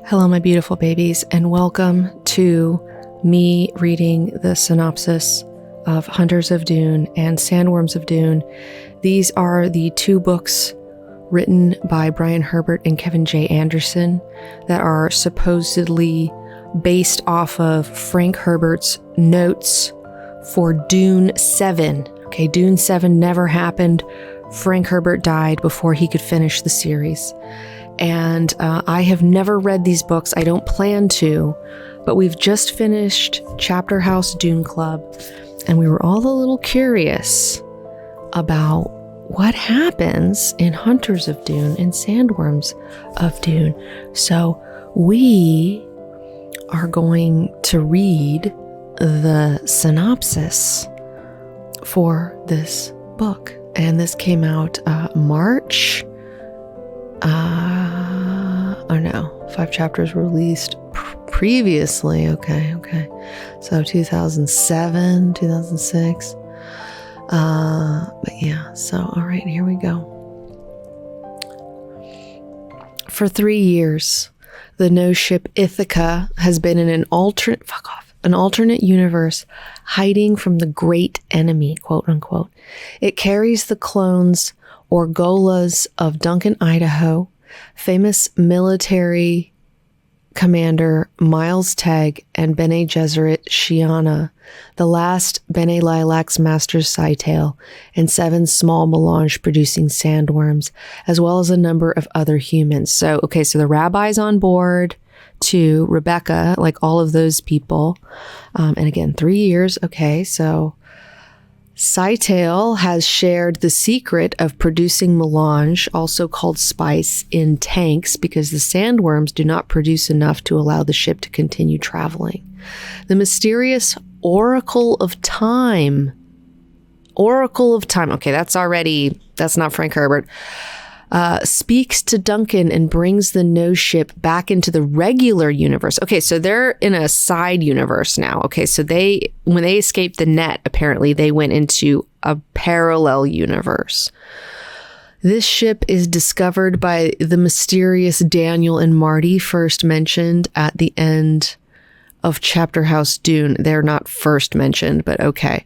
Hello, my beautiful babies, and welcome to me reading the synopsis of Hunters of Dune and Sandworms of Dune. These are the two books written by Brian Herbert and Kevin J. Anderson that are supposedly based off of Frank Herbert's notes for Dune 7. Okay, Dune 7 never happened. Frank Herbert died before he could finish the series. And I have never read these books. I don't plan to, but we've just finished Chapter House Dune Club, and we were all a little curious about what happens in Hunters of Dune and Sandworms of Dune. So we are going to read the synopsis for this book. And this came out March. Oh no, 5 chapters were released previously. Okay. So 2007, 2006. But yeah, so all right, here we go. For 3 years, the no ship Ithaca has been in an alternate universe, hiding from the great enemy, quote unquote. It carries the clones or Golas of Duncan, Idaho, famous military commander Miles Tegg, and Bene Gesserit Shiana, the last Bene Lilac's master Scytale, and 7 small melange producing sandworms, as well as a number of other humans. So the rabbi's on board too, Rebecca, like all of those people. And again, 3 years. Okay, so Scytale has shared the secret of producing melange, also called spice, in tanks because the sandworms do not produce enough to allow the ship to continue traveling. The mysterious Oracle of Time. Okay, that's not Frank Herbert. Speaks to Duncan and brings the no ship back into the regular universe. Okay, so they're in a side universe now. Okay, so when they escaped the net, apparently they went into a parallel universe. This ship is discovered by the mysterious Daniel and Marty, first mentioned at the end of Chapter House Dune. They're not first mentioned, but okay.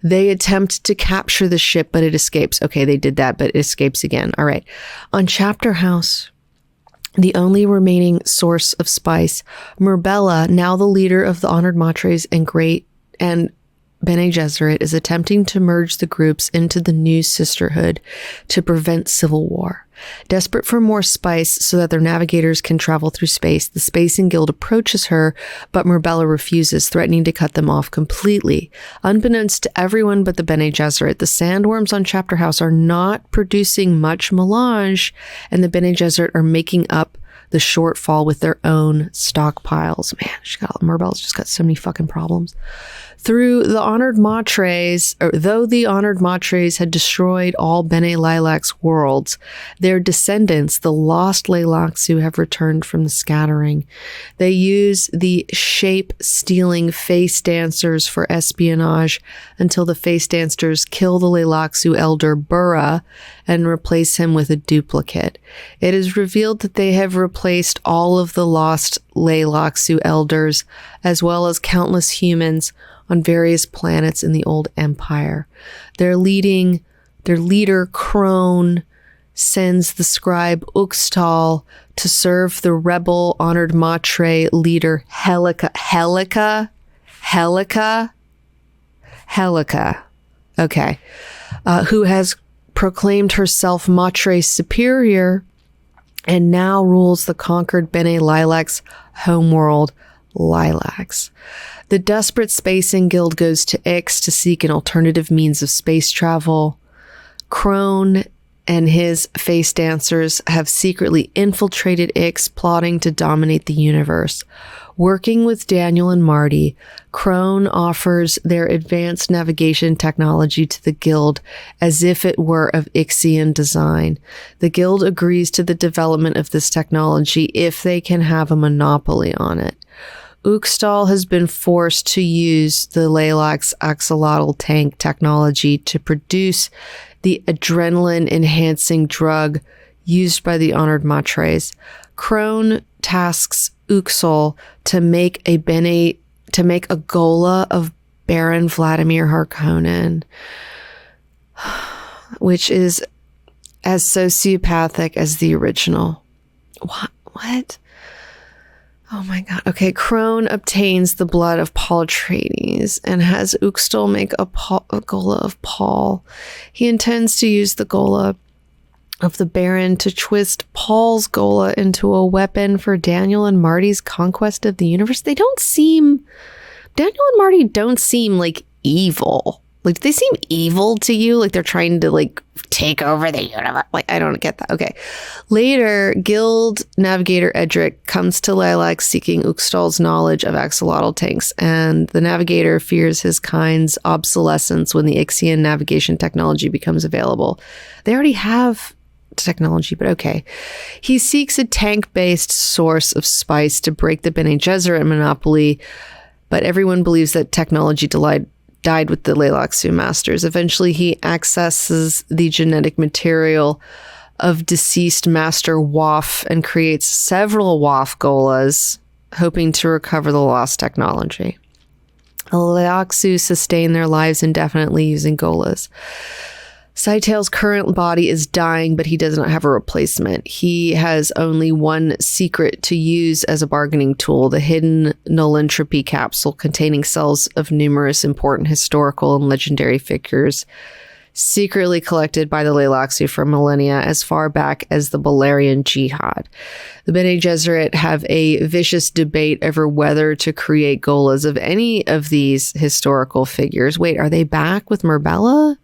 They attempt to capture the ship, but it escapes. Okay, they did that, but it escapes again. All right. On Chapter House, the only remaining source of spice, Murbella, now the leader of the Honored Matres and Bene Gesserit, is attempting to merge the groups into the new sisterhood to prevent civil war. Desperate for more spice so that their navigators can travel through space, the Spacing Guild approaches her, but Murbella refuses, threatening to cut them off completely. Unbeknownst to everyone but the Bene Gesserit, the sandworms on Chapter House are not producing much melange, and the Bene Gesserit are making up the shortfall with their own stockpiles. Man, Murbella's just got so many fucking problems. Though the Honored Matres had destroyed all Bene Lilac's worlds, their descendants, the lost Leilaxu, have returned from the scattering. They use the shape-stealing face dancers for espionage until the face dancers kill the Leilaxu elder Burra and replace him with a duplicate. It is revealed that they have replaced all of the lost Leilaxu elders, as well as countless humans on various planets in the old empire. Their leader, Crone, sends the scribe Uxtal to serve the rebel Honored Matre leader Helica. Okay. Who has proclaimed herself Matre's superior and now rules the conquered Bene Lilac's homeworld, Lilacs. The desperate Spacing Guild goes to Ix to seek an alternative means of space travel. Crone and his face dancers have secretly infiltrated Ix, plotting to dominate the universe. Working with Daniel and Marty, Crone offers their advanced navigation technology to the Guild as if it were of Ixian design. The Guild agrees to the development of this technology if they can have a monopoly on it. Uxtal has been forced to use the Leilac's axolotl tank technology to produce the adrenaline-enhancing drug used by the Honored Matres. Crone tasks Uxtal to make a Gola of Baron Vladimir Harkonnen, which is as sociopathic as the original. What? Oh my God. Okay, Crone obtains the blood of Paul Atreides and has Uxtal make a Gola of Paul. He intends to use the Gola of the Baron to twist Paul's Gola into a weapon for Daniel and Marty's conquest of the universe. Daniel and Marty don't seem like evil. Like, do they seem evil to you? Like they're trying to like take over the universe? Like, I don't get that. Okay. Later, Guild Navigator Edric comes to Lilac seeking Uxtal's knowledge of axolotl tanks, and the Navigator fears his kind's obsolescence when the Ixian navigation technology becomes available. They already have technology, but okay. He seeks a tank-based source of spice to break the Bene Gesserit monopoly, but everyone believes that technology died with the Leilaxu masters. Eventually, he accesses the genetic material of deceased Master Waff and creates several Waff Golas, hoping to recover the lost technology. The Leilaxu sustain their lives indefinitely using Golas. Scytale's current body is dying, but he does not have a replacement. He has only one secret to use as a bargaining tool, the hidden null entropy capsule containing cells of numerous important historical and legendary figures secretly collected by the Leilaxu for millennia as far back as the Balerian Jihad. The Bene Gesserit have a vicious debate over whether to create Golas of any of these historical figures. Wait, are they back with Marbella?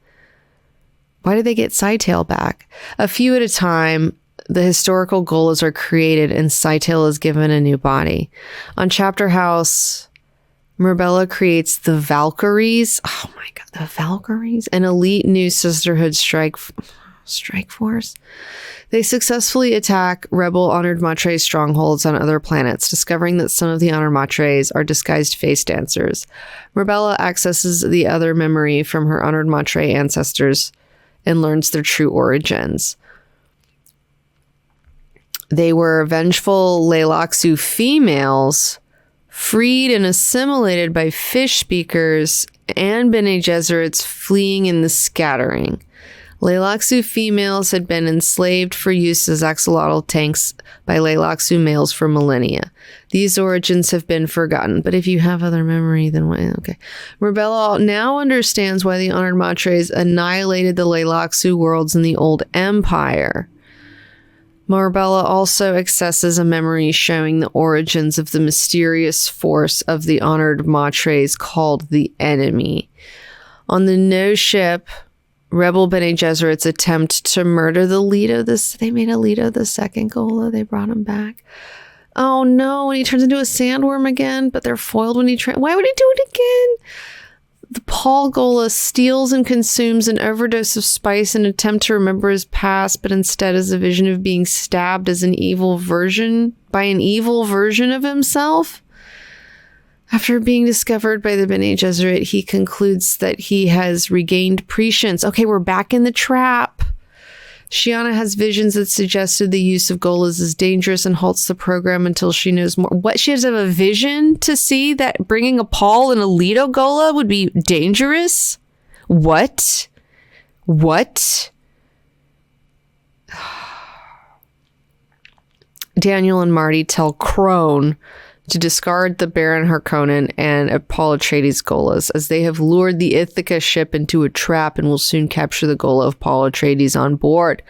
Why did they get Scytale back? A few at a time, the historical Golas are created and Scytale is given a new body. On Chapter House, Marbella creates the Valkyries. Oh my God, the Valkyries? An elite new sisterhood strike force. They successfully attack rebel Honored Matre strongholds on other planets, discovering that some of the Honored Matres are disguised face dancers. Marbella accesses the other memory from her Honored Matre ancestors and learns their true origins. They were vengeful Leilaxu females freed and assimilated by fish speakers and Bene Gesserits fleeing in the scattering. Leilaxu females had been enslaved for use as axolotl tanks by Leilaxu males for millennia. These origins have been forgotten, but if you have other memory, then what? Okay. Marbella now understands why the Honored Matres annihilated the Leilaxu worlds in the Old Empire. Marbella also accesses a memory showing the origins of the mysterious force of the Honored Matres called the Enemy. On the No ship, rebel Bene Gesserits attempt to murder the Leto. They made a Leto the second Gola. They brought him back. Oh no, and he turns into a sandworm again, but they're foiled when he why would he do it again? The Paul Gola steals and consumes an overdose of spice in an attempt to remember his past, but instead has a vision of being stabbed as an evil version of himself. After being discovered by the Bene Gesserit, he concludes that he has regained prescience. Okay, we're back in the trap. Shiana has visions that suggested the use of Golas is dangerous and halts the program until she knows more. What? She has to have a vision to see that bringing a Paul and a Leto Gola would be dangerous? What? Daniel and Marty tell Crone to discard the Baron Harkonnen and Paul Atreides Golas, as they have lured the Ithaca ship into a trap and will soon capture the Gola of Paul Atreides on board.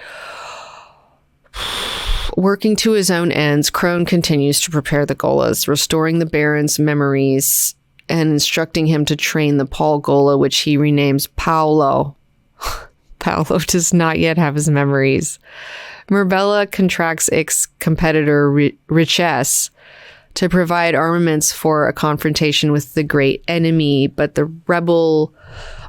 Working to his own ends, Crone continues to prepare the Golas, restoring the Baron's memories and instructing him to train the Paul Gola, which he renames Paolo. Paolo does not yet have his memories. Marbella contracts ex-competitor Richesse to provide armaments for a confrontation with the Great Enemy, but the rebel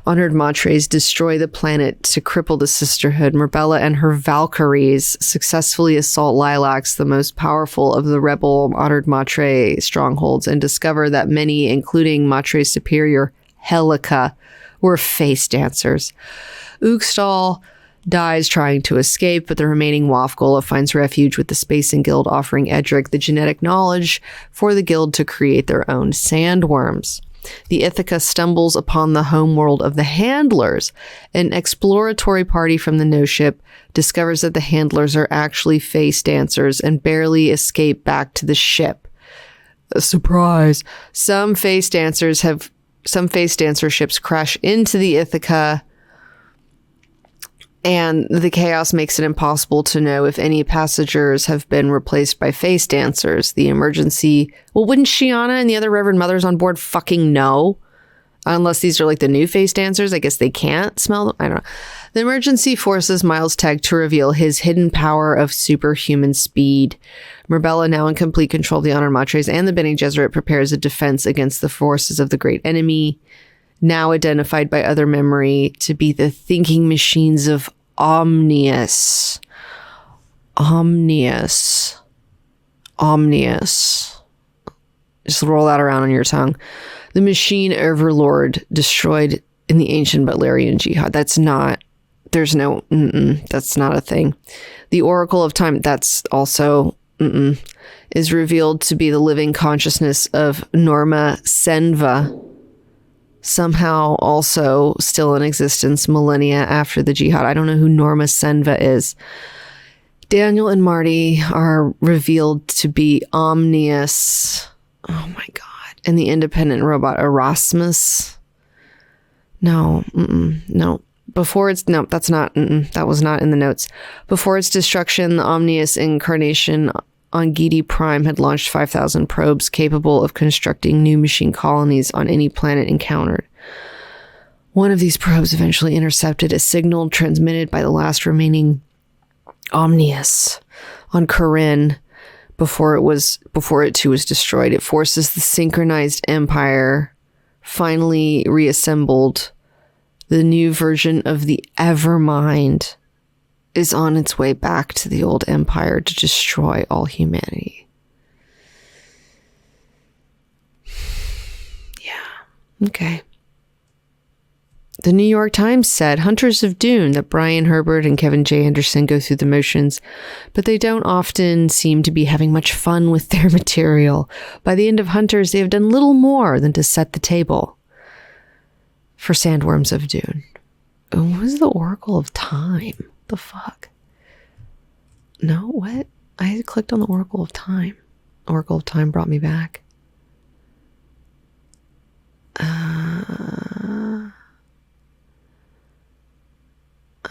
Honored Matres destroy the planet to cripple the Sisterhood. Marbella and her Valkyries successfully assault Lilax, the most powerful of the rebel Honored Matre strongholds, and discover that many, including Matre's superior Helica, were face dancers. Uxtal dies trying to escape, but the remaining Wafgola finds refuge with the Spacing Guild, offering Edric the genetic knowledge for the guild to create their own sandworms. The Ithaca stumbles upon the homeworld of the Handlers. An exploratory party from the No Ship discovers that the Handlers are actually face dancers and barely escape back to the ship. A surprise. Some face dancer ships crash into the Ithaca, and the chaos makes it impossible to know if any passengers have been replaced by face dancers. The emergency... Well, wouldn't Shiana and the other Reverend Mothers on board fucking know? Unless these are like the new face dancers. I guess they can't smell them. I don't know. The emergency forces Miles Teg to reveal his hidden power of superhuman speed. Marbella, now in complete control of the Honor Matres and the Bene Gesserit, prepares a defense against the forces of the great enemy, now identified by other memory to be the thinking machines of Omnius. Omnius. Just roll that around on your tongue. The machine overlord destroyed in the ancient Butlerian Jihad. That's not a thing. The Oracle of Time, that's also, is revealed to be the living consciousness of Norma Senva, somehow also still in existence millennia after the Jihad. I don't know who Norma Senva is. Daniel and Marty are revealed to be Omnius. Oh my God. And the independent robot Erasmus. No. That was not in the notes. Before its destruction, the Omnius incarnation on Gedi Prime had launched 5,000 probes capable of constructing new machine colonies on any planet encountered. One of these probes eventually intercepted a signal transmitted by the last remaining Omnius on Corinne before it too was destroyed. It forces the synchronized empire, finally reassembled. The new version of the Evermind is on its way back to the old empire to destroy all humanity. Yeah. Okay. The New York Times said Hunters of Dune that Brian Herbert and Kevin J. Anderson go through the motions, but they don't often seem to be having much fun with their material. By the end of Hunters, they have done little more than to set the table for Sandworms of Dune. What was the Oracle of Time? The fuck? No, what? I clicked on the Oracle of Time. Oracle of Time brought me back.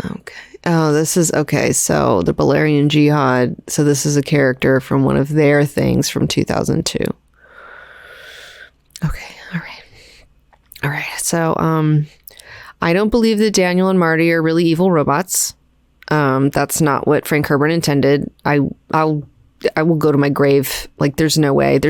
Okay. Oh, this is okay. So the Butlerian Jihad. So this is a character from one of their things from 2002. Okay. All right. So, I don't believe that Daniel and Marty are really evil robots. That's not what Frank Herbert intended. I will go to my grave. Like, there's no way.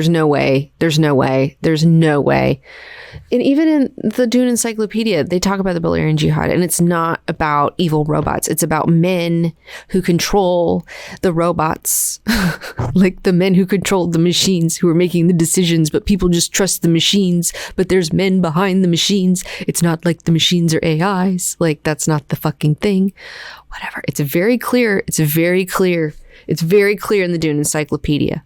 And even in the Dune Encyclopedia, they talk about the Butlerian Jihad, and it's not about evil robots. It's about men who control the robots, like the men who control the machines who are making the decisions, but people just trust the machines, but there's men behind the machines. It's not like the machines are AIs. Like, that's not the fucking thing. Whatever. It's very clear in the Dune Encyclopedia.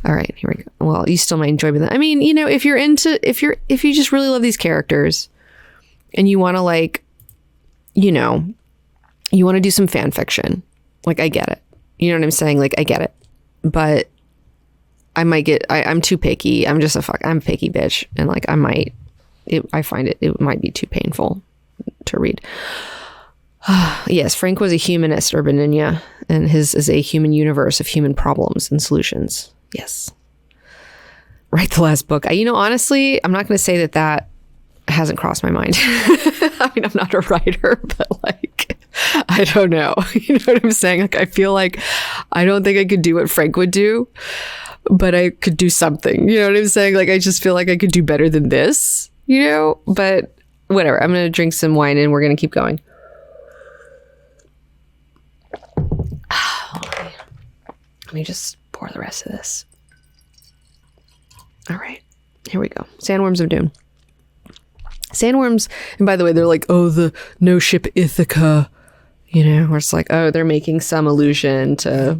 All right, here we go. Well, you still might enjoy that. I mean, you know, if you just really love these characters and you want to, like, you know, you want to do some fan fiction, like, I get it. You know what I'm saying? Like, I get it. But I'm too picky. I'm a picky bitch. And, like, I find it might be too painful to read. Yes, Frank was a humanist, Urbaninia, and his is a human universe of human problems and solutions. Yes. Write the last book. Honestly, I'm not going to say that hasn't crossed my mind. I mean, I'm not a writer, but, like, I don't know. You know what I'm saying? Like, I feel like I don't think I could do what Frank would do, but I could do something. You know what I'm saying? Like, I just feel like I could do better than this, you know? But whatever. I'm going to drink some wine and we're going to keep going. Let me just pour the rest of this. All right, here we go. Sandworms of Doom. Sandworms, and by the way, they're like, oh, the no ship Ithaca, where it's like, oh, they're making some allusion to,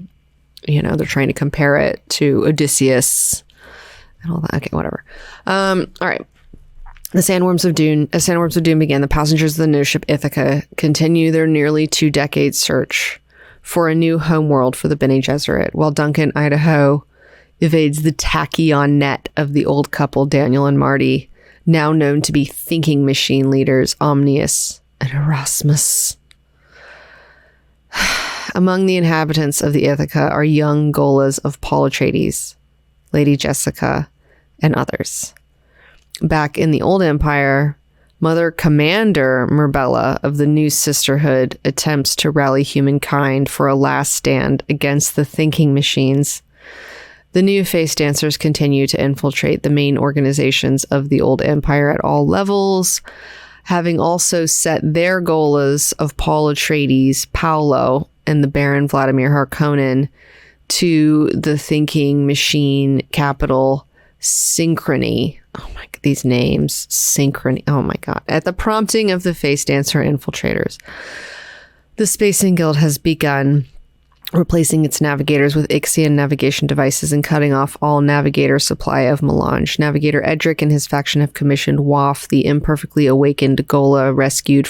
they're trying to compare it to Odysseus and all that. Okay, whatever. All right. The Sandworms of Doom begin. The passengers of the nose ship Ithaca continue their nearly 2 decade search for a new homeworld for the Bene Gesserit, while Duncan, Idaho, evades the tachyon net of the old couple, Daniel and Marty, now known to be thinking machine leaders, Omnius and Erasmus. Among the inhabitants of the Ithaca are young Golas of Paul Atreides, Lady Jessica, and others. Back in the Old Empire, Mother Commander Murbella of the New Sisterhood attempts to rally humankind for a last stand against the thinking machines. The new face dancers continue to infiltrate the main organizations of the Old Empire at all levels, having also set their Golas of Paul Atreides, Paolo, and the Baron Vladimir Harkonnen to the thinking machine capital, Synchrony. Oh my God, these names. Synchrony. Oh my God. At the prompting of the face dancer infiltrators, the Spacing Guild has begun replacing its navigators with Ixian navigation devices and cutting off all navigator supply of melange. Navigator Edric and his faction have commissioned Waff, the imperfectly awakened Gola rescued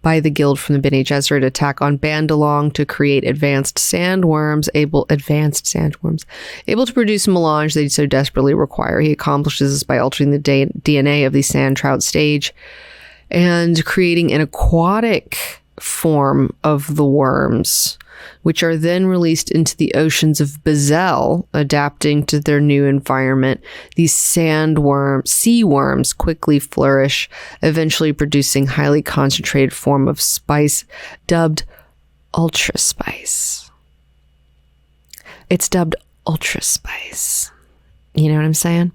by the guild from the Bene Gesserit attack on Bandalong, to create advanced sandworms able to produce melange they so desperately require. He accomplishes this by altering the DNA of the sand trout stage and creating an aquatic form of the worms, which are then released into the oceans of Bezel, adapting to their new environment. These sea worms quickly flourish, eventually producing highly concentrated form of spice dubbed Ultra Spice. It's dubbed Ultra Spice. You know what I'm saying?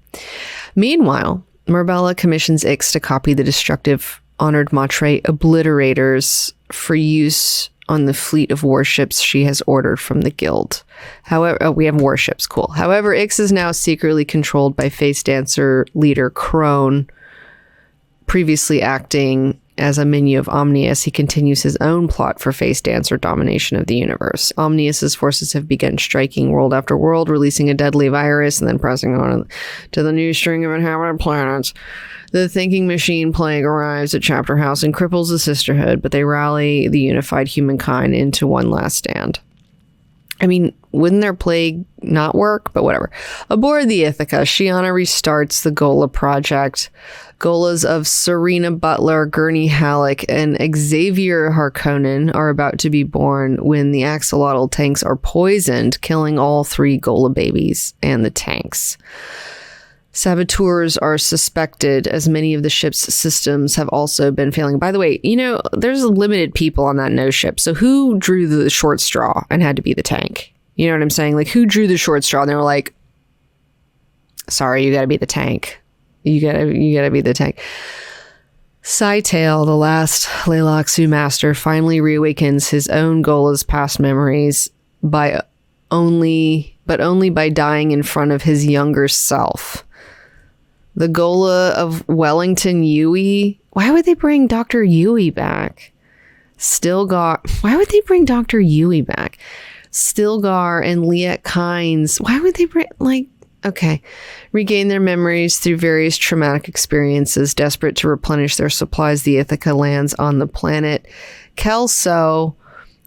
Meanwhile, Murbella commissions Ix to copy the destructive Honored Matre obliterators for use on the fleet of warships she has ordered from the guild. However, we have warships, cool. However, Ix is now secretly controlled by face dancer leader Crone, previously acting as a minion of Omnius. He continues his own plot for face dancer domination of the universe. Omnius's forces have begun striking world after world, releasing a deadly virus and then pressing on to the new string of inhabited planets. The thinking machine plague arrives at Chapter House and cripples the Sisterhood, but they rally the unified humankind into one last stand. I mean, wouldn't their plague not work? But whatever. Aboard the Ithaca, Shiana restarts the Gola project. Golas of Serena Butler, Gurney Halleck, and Xavier Harkonnen are about to be born when the axolotl tanks are poisoned, killing all 3 Gola babies and the tanks. Saboteurs are suspected, as many of the ship's systems have also been failing. By the way, there's limited people on that nose ship. So who drew the short straw and had to be the tank? You know what I'm saying? Like, who drew the short straw and they were like, sorry, you got to be the tank. You gotta be the tank. Scytale, the last Leilaxu master, finally reawakens his own Gola's past memories but only by dying in front of his younger self. The Gola of Wellington Yui. Why would they bring Dr. Yui back? Why would they bring Dr. Yui back? Stilgar and Liet Kynes. Why would they regain their memories through various traumatic experiences. Desperate to replenish their supplies, the Ithaca lands on the planet Kelso,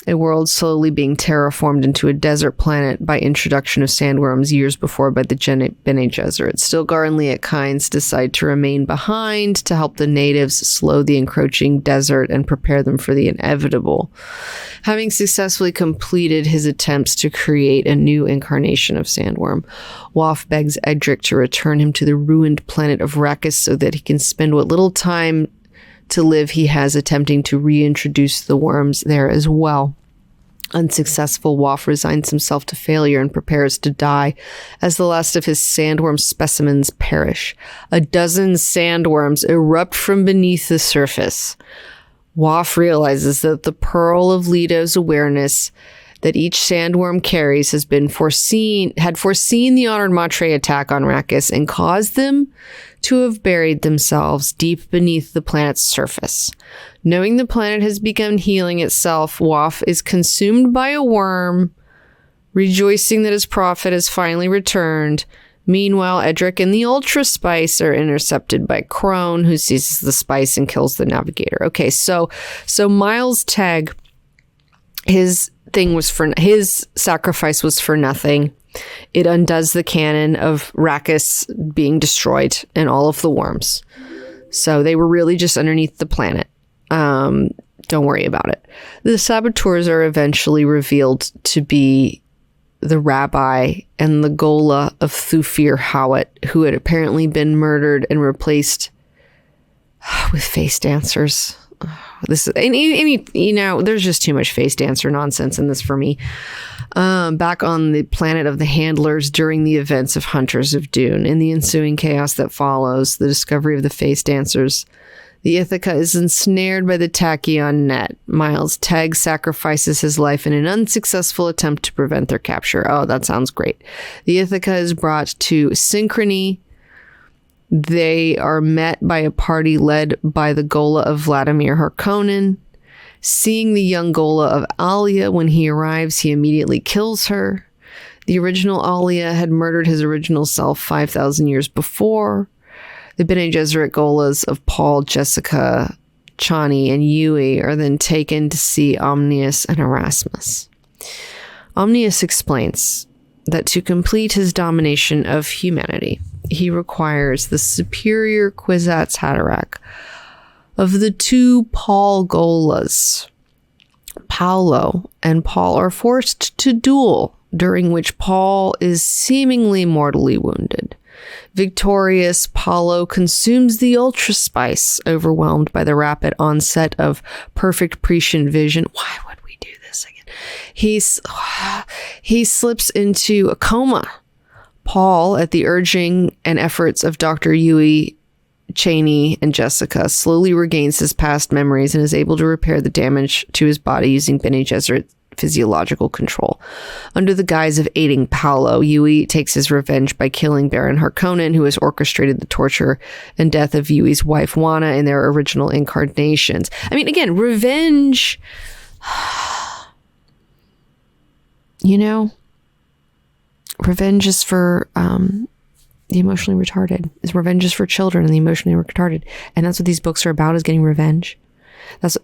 a world slowly being terraformed into a desert planet by introduction of sandworms years before by the Bene Gesserit. Stilgar and Liet Kynes decide to remain behind to help the natives slow the encroaching desert and prepare them for the inevitable. Having successfully completed his attempts to create a new incarnation of sandworm, Waff begs Edric to return him to the ruined planet of Rakkus so that he can spend what little time to live he has attempting to reintroduce the worms there as well. Unsuccessful, Waff resigns himself to failure and prepares to die as the last of his sandworm specimens perish. 12 sandworms erupt from beneath the surface. Waff realizes that the pearl of Leto's awareness that each sandworm carries had foreseen the honored Matre attack on Arrakis and caused them to have buried themselves deep beneath the planet's surface. Knowing the planet has begun healing itself, Waff is consumed by a worm, rejoicing that his prophet has finally returned. Meanwhile, Edric and the Ultra Spice are intercepted by Crone, who seizes the spice and kills the navigator. Okay, so Miles Tegg, his sacrifice was for nothing. It undoes the canon of Arrakis being destroyed and all of the worms. So they were really just underneath the planet. Don't worry about it. The saboteurs are eventually revealed to be the rabbi and the Ghola of Thufir Hawat, who had apparently been murdered and replaced with face dancers. There's just too much face dancer nonsense in this for me. Back on the planet of the Handlers during the events of Hunters of Dune. In the ensuing chaos that follows the discovery of the face dancers, the Ithaca is ensnared by the Tachyon net. Miles Tegg sacrifices his life in an unsuccessful attempt to prevent their capture. Oh, that sounds great. The Ithaca is brought to Synchrony. They are met by a party led by the Ghola of Vladimir Harkonnen. Seeing the young Ghola of Alia when he arrives, he immediately kills her. The original Alia had murdered his original self 5,000 years before. The Bene Gesserit Gholas of Paul, Jessica, Chani, and Yui are then taken to see Omnius and Erasmus. Omnius explains that to complete his domination of humanity, he requires the superior Kwisatz Haderach of the two Paul Gholas. Paolo and Paul are forced to duel, during which Paul is seemingly mortally wounded. Victorious, Paolo consumes the Ultra Spice, overwhelmed by the rapid onset of perfect prescient vision. Why would we do this again? He slips into a coma. Paul, at the urging and efforts of Dr. Yui, Cheney, and Jessica, slowly regains his past memories and is able to repair the damage to his body using Bene Gesserit physiological control. Under the guise of aiding Paolo, Yui takes his revenge by killing Baron Harkonnen, who has orchestrated the torture and death of Yui's wife Wana in their original incarnations. I mean, again, revenge. Revenge is for the emotionally retarded. Revenge is for children and the emotionally retarded, and that's what these books are about: is getting revenge. That's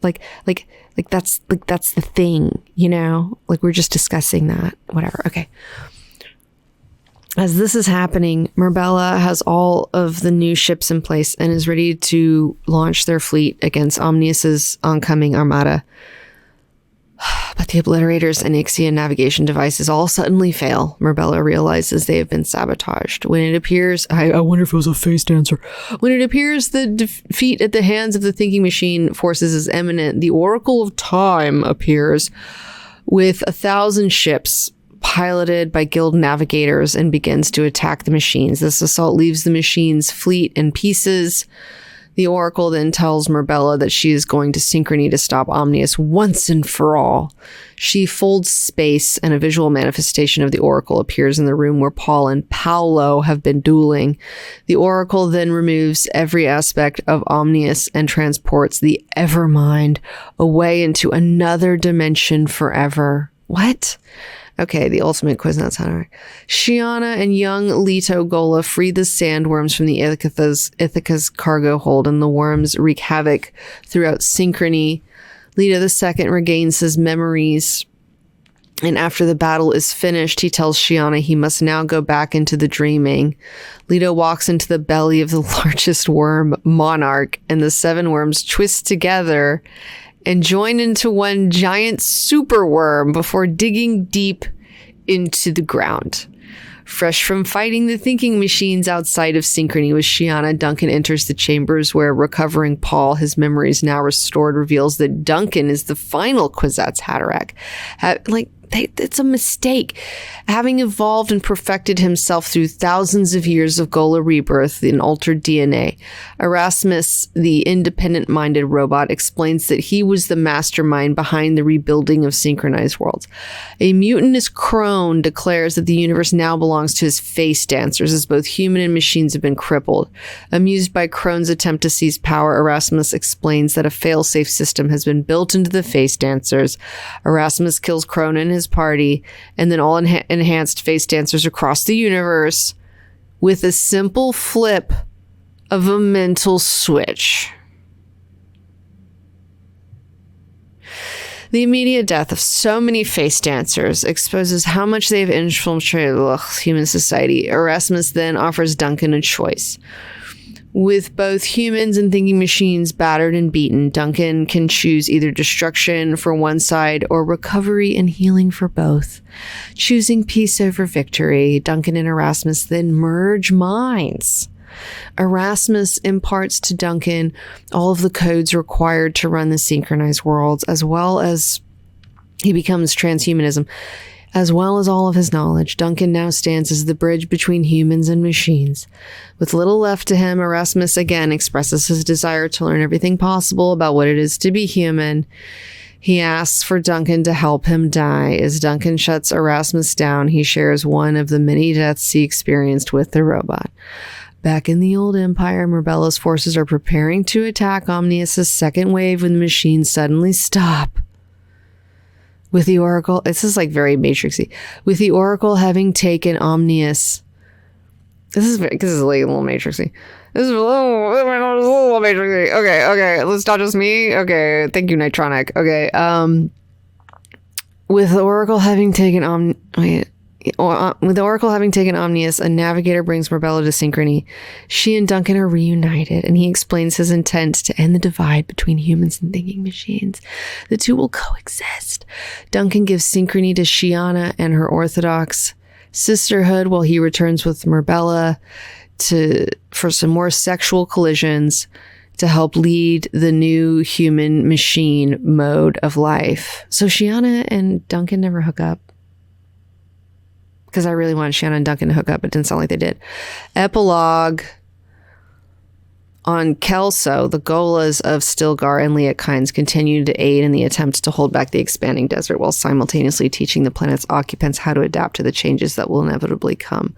that's the thing, we're just discussing that. Whatever. Okay. As this is happening, Marbella has all of the new ships in place and is ready to launch their fleet against Omnius's oncoming armada. But the obliterators and Ixian navigation devices all suddenly fail. Marbella realizes they have been sabotaged. When it appears, I wonder if it was a face dancer. When it appears the defeat at the hands of the thinking machine forces is imminent, the Oracle of Time appears with 1,000 ships piloted by guild navigators and begins to attack the machines. This assault leaves the machine's fleet in pieces. The Oracle then tells Marbella that she is going to Synchrony to stop Omnius once and for all. She folds space, and a visual manifestation of the Oracle appears in the room where Paul and Paolo have been dueling. The Oracle then removes every aspect of Omnius and transports the Evermind away into another dimension forever. What? Okay, the ultimate Kwisatz Haderach. Shiana and young Leto Ghola free the sandworms from the Ithaca's cargo hold, and the worms wreak havoc throughout Synchrony. Leto II regains his memories, and after the battle is finished, he tells Shiana he must now go back into the dreaming. Leto walks into the belly of the largest worm, Monarch, and the 7 worms twist together and join into one giant super worm before digging deep into the ground. Fresh from fighting the thinking machines outside of Synchrony with Shiana, Duncan enters the chambers where, recovering Paul, his memories now restored, reveals that Duncan is the final Kwisatz Haderach. It's a mistake. Having evolved and perfected himself through thousands of years of Gola rebirth in altered DNA, Erasmus, the independent-minded robot, explains that he was the mastermind behind the rebuilding of synchronized worlds. A mutinous crone declares that the universe now belongs to his face dancers, as both human and machines have been crippled. Amused by Crone's attempt to seize power, Erasmus explains that a fail-safe system has been built into the face dancers. Erasmus kills Crone and his party, and then all enhanced face dancers across the universe with a simple flip of a mental switch. The immediate death of so many face dancers exposes how much they have infiltrated human society. Erasmus then offers Duncan a choice. With both humans and thinking machines battered and beaten, Duncan can choose either destruction for one side or recovery and healing for both. Choosing peace over victory, Duncan and Erasmus then merge minds. Erasmus imparts to Duncan all of the codes required to run the synchronized worlds, as well as he becomes transhumanism. As well as all of his knowledge, Duncan now stands as the bridge between humans and machines. With little left to him, Erasmus again expresses his desire to learn everything possible about what it is to be human. He asks for Duncan to help him die. As Duncan shuts Erasmus down, he shares one of the many deaths he experienced with the robot. Back in the old empire, Mirbella's forces are preparing to attack Omnius' second wave when the machines suddenly stop. With the Oracle, this is like very Matrixy. With the Oracle having taken Omnius, this is like a little Matrixy. This is a little Matrixy. Okay, it's not just me. Okay, thank you, Nitronic. Okay, with the Oracle having taken Omnius, a navigator brings Mirbella to Synchrony. She and Duncan are reunited, and he explains his intent to end the divide between humans and thinking machines. The two will coexist. Duncan gives Synchrony to Shiana and her Orthodox sisterhood, while he returns with Mirbella for some more sexual collisions to help lead the new human-machine mode of life. So Shiana and Duncan never hook up. Because I really wanted Shannon and Duncan to hook up. It didn't sound like they did. Epilogue. On Kelso, the Golas of Stilgar and Leokines continue to aid in the attempt to hold back the expanding desert while simultaneously teaching the planet's occupants how to adapt to the changes that will inevitably come.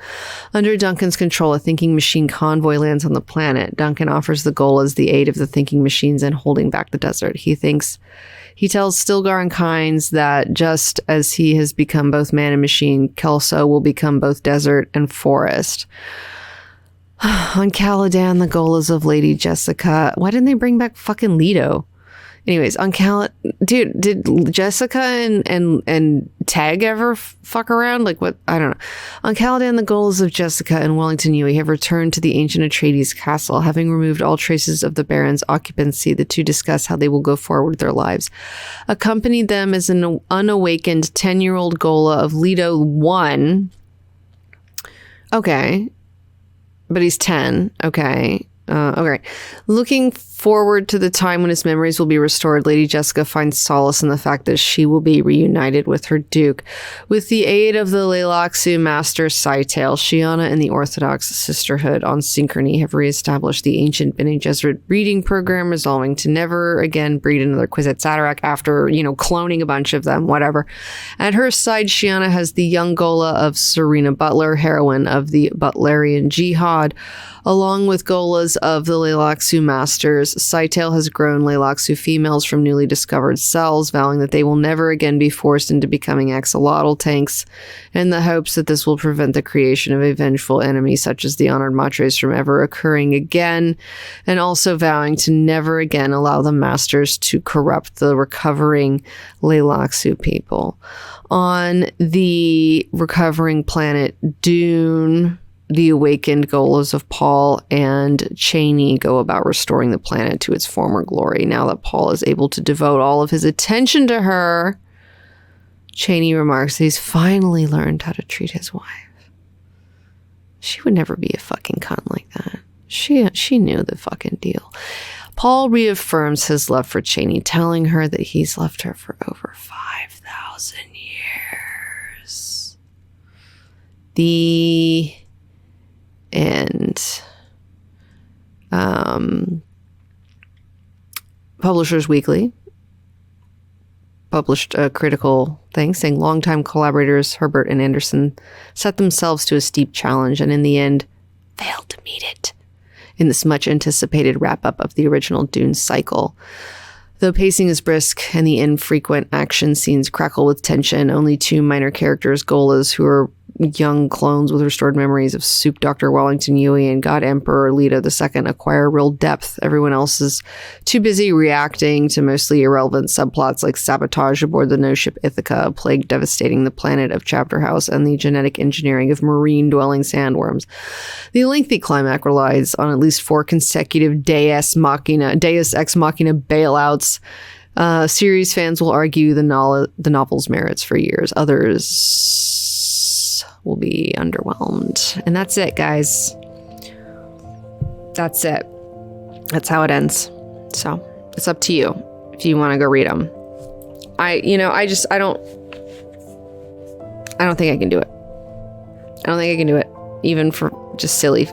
Under Duncan's control, a thinking machine convoy lands on the planet. Duncan offers the Golas the aid of the thinking machines in holding back the desert. He tells Stilgar and Kynes that just as he has become both man and machine, Kelso will become both desert and forest. On Caladan, the Golas of Lady Jessica. Why didn't they bring back fucking Leto? Anyways, on dude, did Jessica and Tag ever fuck around? Like what? I don't know. On Caladan, the Golas of Jessica and Wellington Yui have returned to the ancient Atreides castle. Having removed all traces of the Baron's occupancy, the two discuss how they will go forward with their lives. Accompanied them is an unawakened 10-year-old Gola of Leto 1. Okay. But he's 10. Okay. Okay. Looking forward to the time when his memories will be restored, Lady Jessica finds solace in the fact that she will be reunited with her Duke. With the aid of the Leilaxu master Scytale, Shiana and the Orthodox Sisterhood on Synchrony have reestablished the ancient Bene Gesserit breeding program, resolving to never again breed another Kwisatz Haderach after, cloning a bunch of them, whatever. At her side, Shiana has the young Gola of Serena Butler, heroine of the Butlerian Jihad, along with Golas of the Leilaxu masters. Scytale has grown Leilaxu females from newly discovered cells, vowing that they will never again be forced into becoming axolotl tanks, in the hopes that this will prevent the creation of a vengeful enemy such as the Honored Matres from ever occurring again, and also vowing to never again allow the masters to corrupt the recovering Leilaxu people. On the recovering planet Dune, the awakened Golas of Paul and Cheney go about restoring the planet to its former glory. Now that Paul is able to devote all of his attention to her, Cheney remarks that he's finally learned how to treat his wife. She would never be a fucking cunt like that. She knew the fucking deal. Paul reaffirms his love for Cheney, telling her that he's loved her for over 5,000 years. The end. Publishers Weekly published a critical thing saying longtime collaborators Herbert and Anderson set themselves to a steep challenge and in the end failed to meet it in this much anticipated wrap-up of the original Dune cycle. Though pacing is brisk and the infrequent action scenes crackle with tension, only two minor characters, Golas, who are young clones with restored memories of Soup Dr. Wellington Huey and God Emperor Leto II, acquire real depth. Everyone else is too busy reacting to mostly irrelevant subplots like sabotage aboard the no ship Ithaca, a plague devastating the planet of Chapter House, and the genetic engineering of marine-dwelling sandworms. The lengthy climax relies on at least 4 consecutive Deus Ex Machina bailouts. Series fans will argue the novel's merits for years. Others will be underwhelmed. And that's it, guys. That's it. That's how it ends. So it's up to you if you want to go read them. I don't think I can do it. I don't think I can do it, even for just silly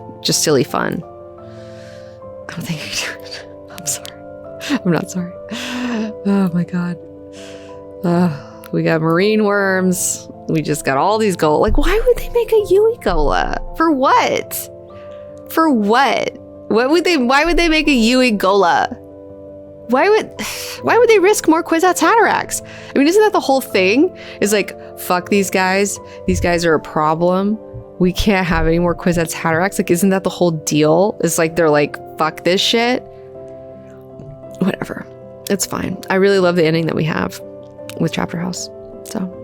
fun. I don't think I can do it. I'm sorry. I'm not sorry. Oh my God. We got marine worms. We just got all these gold. Like, why would they make a Yui Gola? For what? For what? Why would they make a Yui Gola? Why would they risk more Kwisatz Haderachs? I mean, isn't that the whole thing? Is like, fuck these guys. These guys are a problem. We can't have any more Kwisatz Haderachs. Like, isn't that the whole deal? It's like, they're like, fuck this shit. Whatever. It's fine. I really love the ending that we have with Chapter House. So